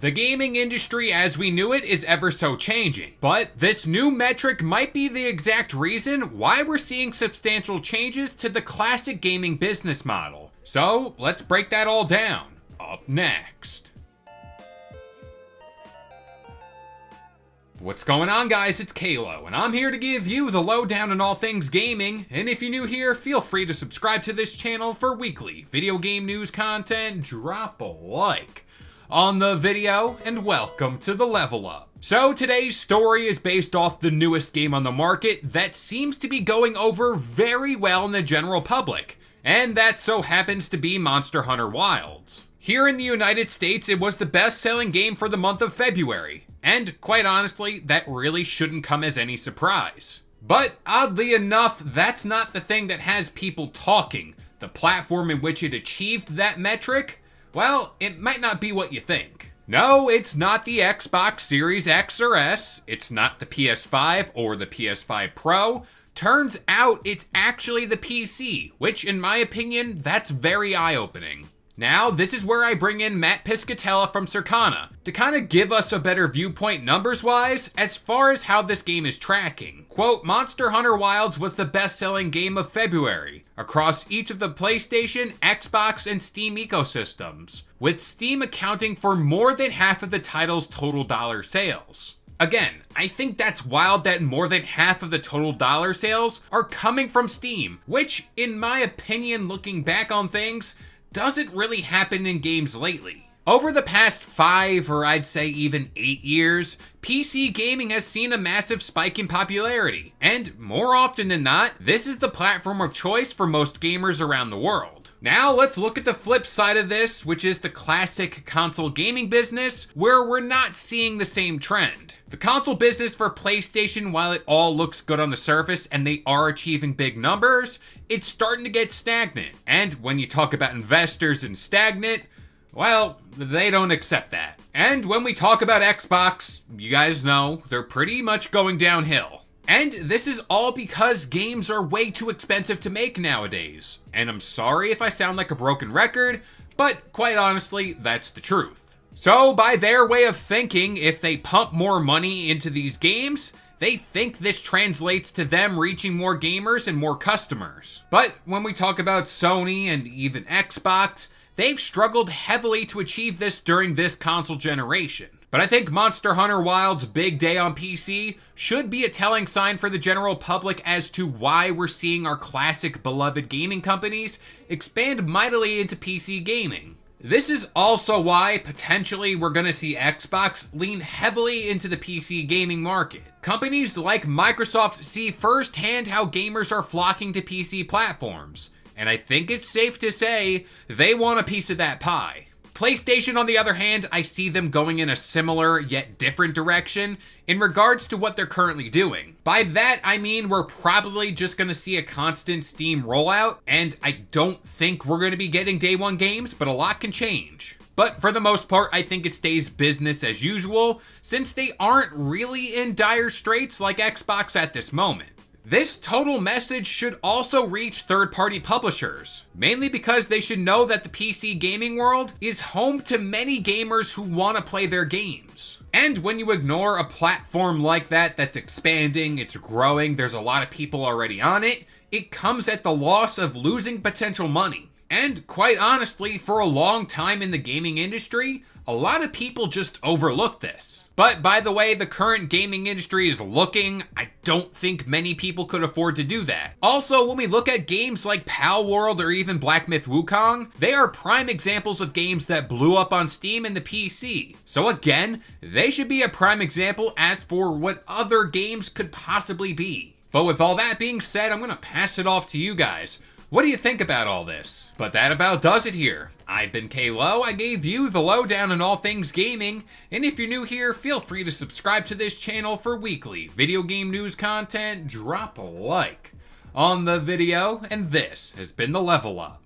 The gaming industry as we knew it is ever so changing, but this new metric might be the exact reason why we're seeing substantial changes to the classic gaming business model. So let's break that all down. Up next. What's going on, guys? It's Kalo, and I'm here to give you the lowdown on all things gaming. And if you're new here, feel free to subscribe to this channel for weekly video game news content. Drop a like on the video, and welcome to the Level Up. So today's story is based off the newest game on the market that seems to be going over very well in the general public, and that so happens to be Monster Hunter Wilds. Here in the United States, it was the best-selling game for the month of February, and quite honestly, that really shouldn't come as any surprise. But oddly enough, that's not the thing that has people talking. The platform in which it achieved that metric, well, it might not be what you think. No, it's not the Xbox Series X or S, it's not the PS5 or the PS5 Pro. Turns out it's actually the PC, which in my opinion, that's very eye-opening. Now, this is where I bring in Matt Piscatella from Circana to kind of give us a better viewpoint numbers-wise as far as how this game is tracking. Quote, Monster Hunter Wilds was the best-selling game of February across each of the PlayStation, Xbox, and Steam ecosystems, with Steam accounting for more than half of the title's total dollar sales. Again, I think that's wild that more than half of the total dollar sales are coming from Steam, which, in my opinion, looking back on things, doesn't really happen in games lately. Over the past 5 or I'd say even 8 years, PC gaming has seen a massive spike in popularity, and more often than not, this is the platform of choice for most gamers around the world. Now let's look at the flip side of this, which is the classic console gaming business, where we're not seeing the same trend. The console business for PlayStation, while it all looks good on the surface and they are achieving big numbers, it's starting to get stagnant. And when you talk about investors and stagnant, well, they don't accept that. And when we talk about Xbox, you guys know, they're pretty much going downhill. And this is all because games are way too expensive to make nowadays. And I'm sorry if I sound like a broken record, but quite honestly, that's the truth. So by their way of thinking, if they pump more money into these games, they think this translates to them reaching more gamers and more customers. But when we talk about Sony and even Xbox, they've struggled heavily to achieve this during this console generation. But I think Monster Hunter Wilds' big day on PC should be a telling sign for the general public as to why we're seeing our classic beloved gaming companies expand mightily into PC gaming. This is also why, potentially, we're gonna see Xbox lean heavily into the PC gaming market. Companies like Microsoft see firsthand how gamers are flocking to PC platforms, and I think it's safe to say they want a piece of that pie. PlayStation, on the other hand, I see them going in a similar yet different direction in regards to what they're currently doing. By that, I mean we're probably just going to see a constant Steam rollout, and I don't think we're going to be getting day one games, but a lot can change. But for the most part, I think it stays business as usual, since they aren't really in dire straits like Xbox at this moment. This total message should also reach third-party publishers, mainly because they should know that the PC gaming world is home to many gamers who want to play their games. And when you ignore a platform like that that's expanding, it's growing, there's a lot of people already on it, it comes at the loss of losing potential money. And quite honestly, for a long time in the gaming industry, a lot of people just overlook this. But by the way the current gaming industry is looking, I don't think many people could afford to do that. Also, when we look at games like Pal World or even Black Myth Wukong, they are prime examples of games that blew up on Steam and the PC. So again, they should be a prime example as for what other games could possibly be. But with all that being said, I'm gonna pass it off to you guys. What do you think about all this? But that about does it here. I've been Kalo, I gave you the lowdown on all things gaming, and if you're new here, feel free to subscribe to this channel for weekly video game news content. Drop a like on the video, and this has been the Level Up.